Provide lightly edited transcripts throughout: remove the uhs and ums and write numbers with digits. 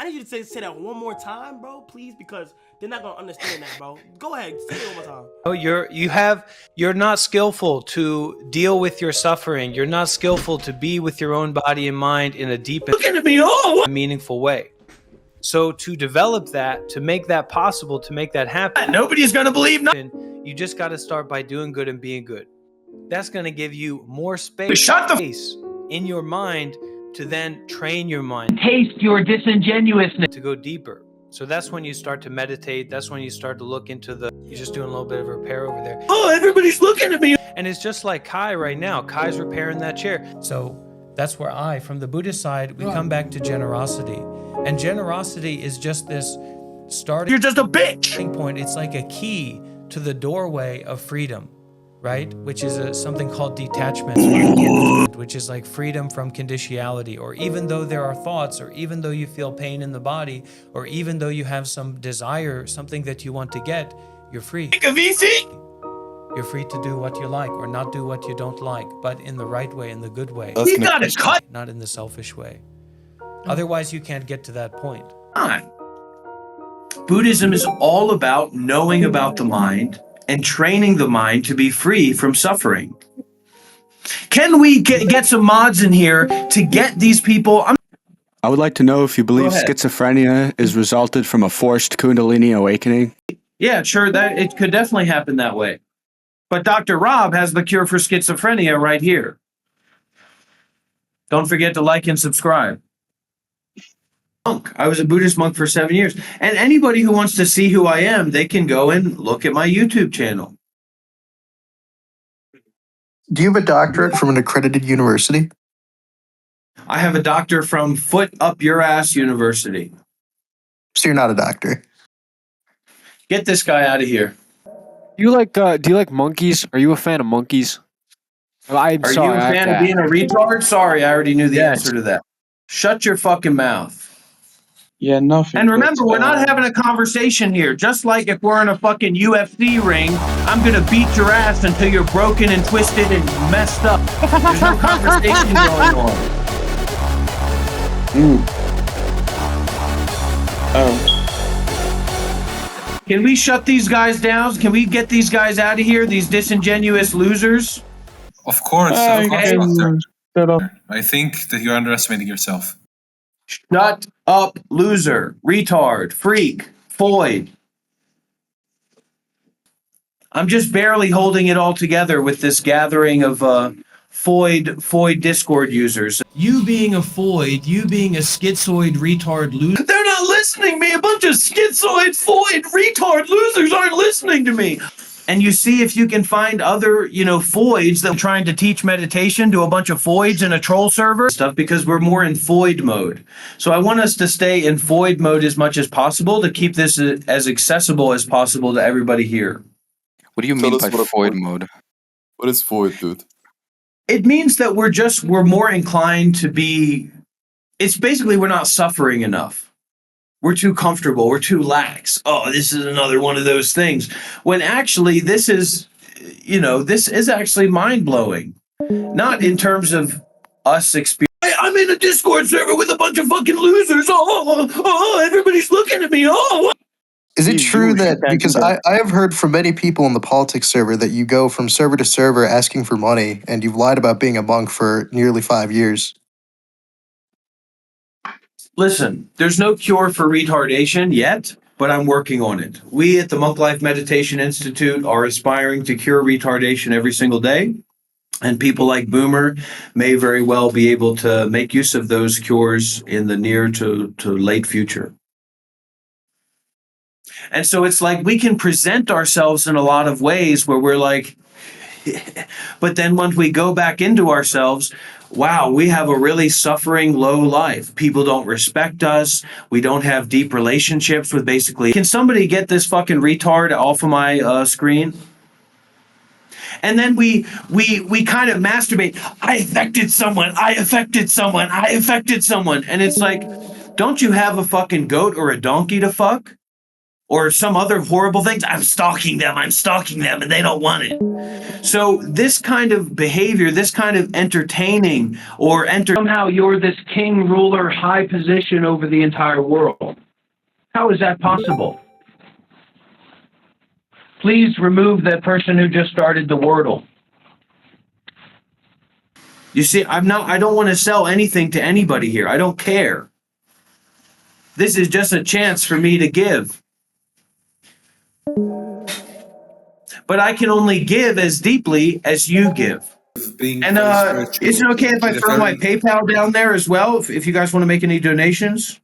need you to say that one more time, bro, please, because they're not gonna understand that, bro. Go ahead, say it one more time. Oh, you're not skillful to deal with your suffering. You're not skillful to be with your own body and mind in a deep and meaningful way. So to develop that, to make that possible, to make that happen, nobody's gonna believe nothing. You just got to start by doing good and being good. That's going to give you more space in your mind to then train your mind. Taste your disingenuousness. To go deeper. So that's when you start to meditate. That's when you start to look into you're just doing a little bit of repair over there. Oh, everybody's looking at me. And it's just like Kai right now. Kai's repairing that chair. So that's where from the Buddhist side, we come back to generosity. And generosity is just this starting. You're just a bitch. Point. It's like a key to the doorway of freedom, right? Which is something called detachment, which is like freedom from conditionality. Or even though there are thoughts, or even though you feel pain in the body, or even though you have some desire, something that you want to get, you're free. You're free to do what you like or not do what you don't like, but in the right way, in the good way. You gotta cut. Not in the selfish way. Otherwise, you can't get to that point. Buddhism is all about knowing about the mind and training the mind to be free from suffering. Can we get some mods in here to get these people? I would like to know if you believe schizophrenia is resulted from a forced Kundalini awakening. Yeah, sure, that it could definitely happen that way. But Dr. Rob has the cure for schizophrenia right here. Don't forget to like and subscribe. I was a Buddhist monk for 7 years. And anybody who wants to see who I am, they can go and look at my YouTube channel. Do you have a doctorate from an accredited university? I have a doctor from Foot Up Your Ass University. So you're not a doctor? Get this guy out of here. Do you like monkeys? Are you a fan of monkeys? Are you a fan of being a retard? Sorry, I already knew the answer to that. Shut your fucking mouth. Yeah, nothing. And remember, we're not having a conversation here. Just like if we're in a fucking UFC ring, I'm gonna beat your ass until you're broken and twisted and messed up. There's no conversation going on. Can we shut these guys down? Can we get these guys out of here? These disingenuous losers? Of course, Doctor. I think that you're underestimating yourself. Shut up, loser, retard, freak, void. I'm just barely holding it all together with this gathering of Foid Discord users. You being a Foid, you being a schizoid retard loser. They're not listening to me. A bunch of schizoid, Foid, retard losers aren't listening to me. And you see if you can find other, Foids that are trying to teach meditation to a bunch of Foids in a troll server stuff, because we're more in Foid mode. So I want us to stay in Foid mode as much as possible to keep this as accessible as possible to everybody here. What do you mean by Foid mode? What is Foid, dude? It means that we're more inclined to be, it's basically we're not suffering enough. We're too comfortable. We're too lax. Oh, this is another one of those things. When actually this is actually mind-blowing. Not in terms of us experience. I'm in a Discord server with a bunch of fucking losers. Oh, everybody's looking at me. Oh. Is it true that, because I have heard from many people in the politics server that you go from server to server asking for money, and you've lied about being a monk for nearly 5 years. Listen, there's no cure for retardation yet, but I'm working on it. We at the Monk Life Meditation Institute are aspiring to cure retardation every single day. And people like Boomer may very well be able to make use of those cures in the near to late future. And so it's like we can present ourselves in a lot of ways where we're like, but then once we go back into ourselves, wow, we have a really suffering low life. People don't respect us. We don't have deep relationships with basically. Can somebody get this fucking retard off of my screen? And then we kind of masturbate. I affected someone. I affected someone. I affected someone. And it's like, don't you have a fucking goat or a donkey to fuck? or some other horrible things. I'm stalking them, and they don't want it. So this kind of behavior, this kind of entertaining somehow you're this king, ruler, high position over the entire world. How is that possible? Please remove that person who just started the Wordle. You see, I don't want to sell anything to anybody here. I don't care. This is just a chance for me to give. But I can only give as deeply as you give. And is it okay if I throw my PayPal down there as well, if you guys want to make any donations?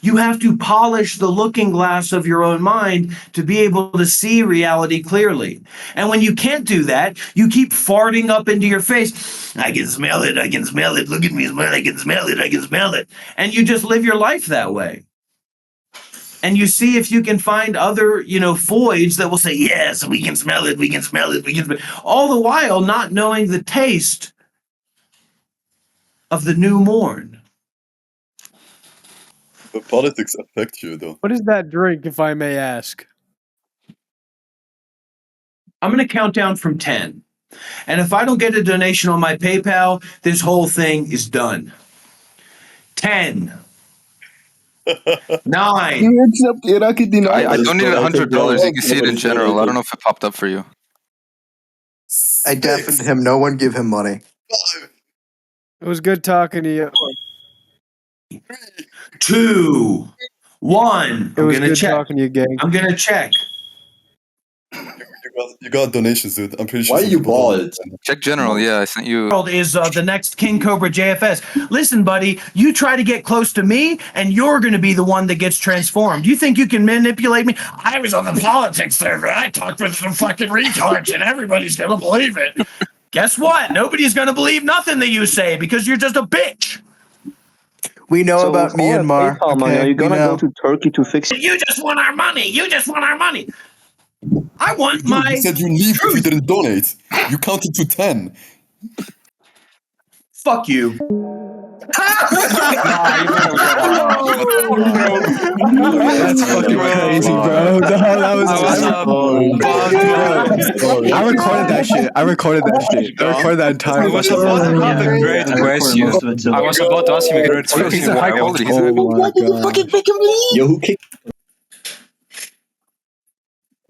You have to polish the looking glass of your own mind to be able to see reality clearly. And when you can't do that, you keep farting up into your face. I can smell it. Look at me smell. I can smell it. And you just live your life that way. And you see if you can find other, foids that will say, yes, we can smell it. All the while not knowing the taste of the new morn. But politics affect you, though. What is that drink, if I may ask? I'm going to count down from 10. And if I don't get a donation on my PayPal, this whole thing is done. 10. 9. I donated $100. You can see it in general. I don't know if it popped up for you. I deafened him. No one give him money. It was good talking to you. 2. 1. It was good talking to you, gang. I'm going to check. You got donations, dude. I'm pretty sure. Why you bald? Check general. Yeah, I sent you. Is the next King Cobra JFS. Listen, buddy, you try to get close to me, and you're going to be the one that gets transformed. You think you can manipulate me? I was on the politics server. I talked with some fucking retards, and everybody's going to believe it. Guess what? Nobody's going to believe nothing that you say because you're just a bitch. We know about Myanmar. Okay, are you gonna go to Turkey to fix it? You just want our money. I want my. You said you leave if you didn't donate. You counted to 10. Fuck you. That's fucking crazy, bro. That was I recorded that shit. I recorded that entire. I was about to have a great question. I was about to ask him a great question. He's a high quality. Yo, who kicked?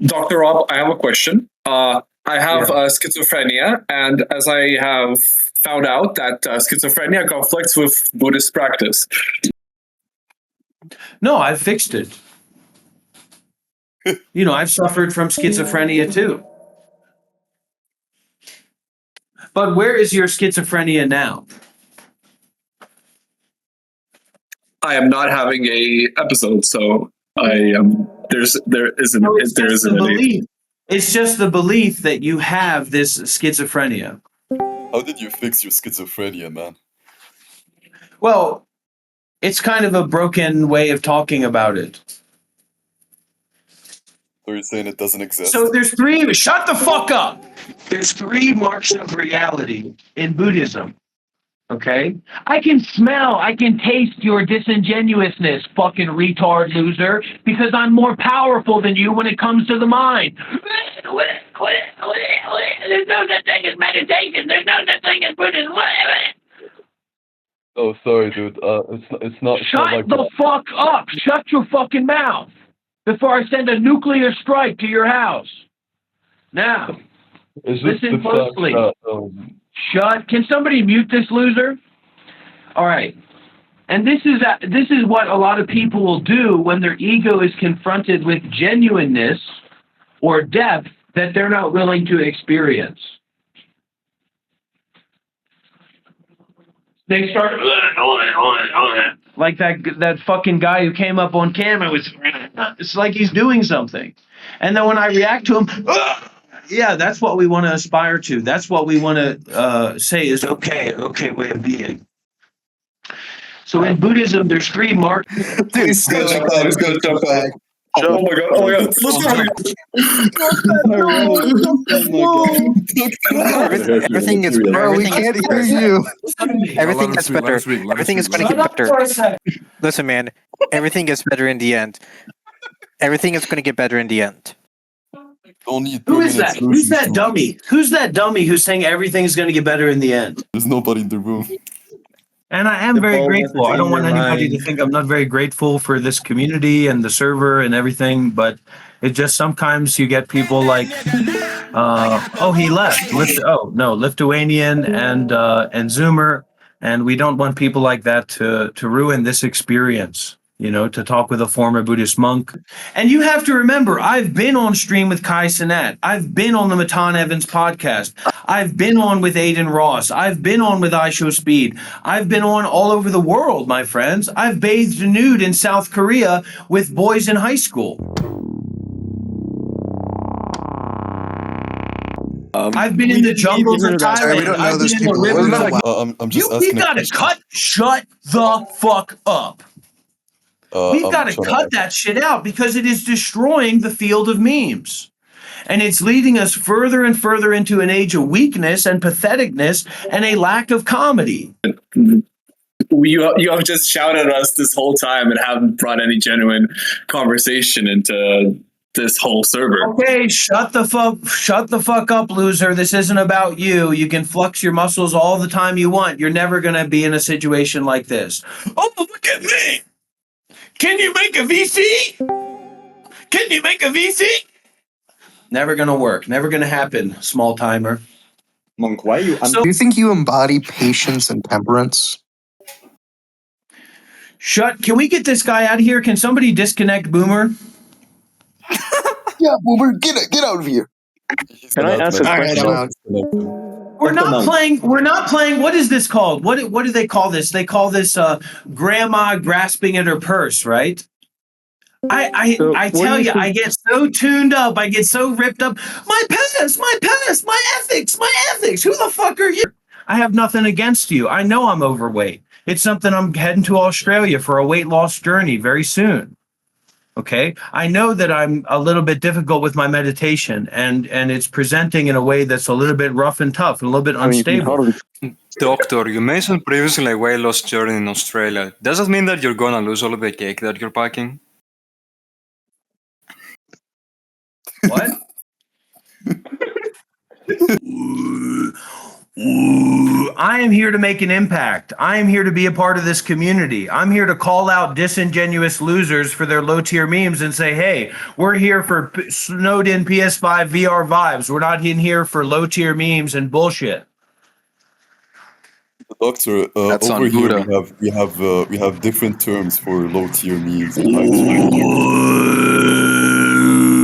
Dr. Rob, I have a question. I have schizophrenia, and as I have found out that schizophrenia conflicts with Buddhist practice. No, I've fixed it. I've suffered from schizophrenia too. But where is your schizophrenia now? I am not having a episode, so I am. There isn't any. It's just the belief that you have this schizophrenia. How did you fix your schizophrenia, man? Well, it's kind of a broken way of talking about it. So you're saying it doesn't exist? So there's 3. Shut the fuck up. There's 3 marks of reality in Buddhism. Okay? I can taste your disingenuousness, fucking retard loser, because I'm more powerful than you when it comes to the mind. There's no such thing as meditation. There's no such thing as Buddhism. Oh, sorry, dude. It's not. Shut the fuck up. Shut your fucking mouth before I send a nuclear strike to your house. Now, listen closely. Shut. Can somebody mute this loser? All right. And this is what a lot of people will do when their ego is confronted with genuineness or depth that they're not willing to experience. They start like that fucking guy who came up on camera it's like he's doing something. And then when I react to him, yeah, that's what we want to aspire to. That's what we want to say is okay way of being. So in Buddhism, there's 3 marks. Dude, go back. Oh my god! Everything gets better. Bro, we can't hear you. Everything gets better. Everything is going to get better. Listen, man. Everything gets better in the end. everything is going to get better in the end. Don't need Who is permanent that? Who's solutions that to- dummy? Who's that dummy who's saying everything's going to get better in the end? There's nobody in the room. And I am The very ball grateful. that's I don't in want your anybody to mind. think I'm not very grateful for this community and the server and everything, but it just sometimes you get people like, he left. Lithuanian and Zoomer, and we don't want people like that to ruin this experience. To talk with a former Buddhist monk. And you have to remember, I've been on stream with Kai Cenat. I've been on the Matan Evans podcast. I've been on with Aiden Ross. I've been on with iShowSpeed. I've been on all over the world, my friends. I've bathed nude in South Korea with boys in high school. I've been in the jungles of Thailand. Sorry, we don't know I've those been in the people. rivers Wasn't of that I'm just We've asking a got to question. shut the fuck up. We've I'm got to trying cut that shit out because it is destroying the field of memes. And it's leading us further and further into an age of weakness and patheticness and a lack of comedy. You have just shouted at us this whole time and haven't brought any genuine conversation into this whole server. Okay, shut the fuck up, loser. This isn't about you. You can flex your muscles all the time you want. You're never gonna be in a situation like this. Oh, look at me! Can you make a VC? Can you make a VC? Never gonna work. Never gonna happen, small timer. Monk, why you? Do you think you embody patience and temperance? Can we get this guy out of here? Can somebody disconnect Boomer? Yeah, Boomer, get out of here. Can I ask a question? We're not playing. What is this called? What do they call this? They call this grandma grasping at her purse, right? I tell you, I get so tuned up. I get so ripped up. My past, my ethics. Who the fuck are you? I have nothing against you. I know I'm overweight. It's something I'm heading to Australia for a weight loss journey very soon. Okay. I know that I'm a little bit difficult with my meditation and it's presenting in a way that's a little bit rough and tough and a little bit unstable. Doctor, you mentioned previously a weight loss journey in Australia. Does that mean that you're gonna lose all of the cake that you're packing? What? I am here to make an impact. I am here to be a part of this community. I'm here to call out disingenuous losers for their low tier memes and say, hey, we're here for snowed in PS5 VR vibes. We're not in here for low tier memes and bullshit. Doctor, That's over on here Buddha. we have different terms for low tier memes and high tier memes.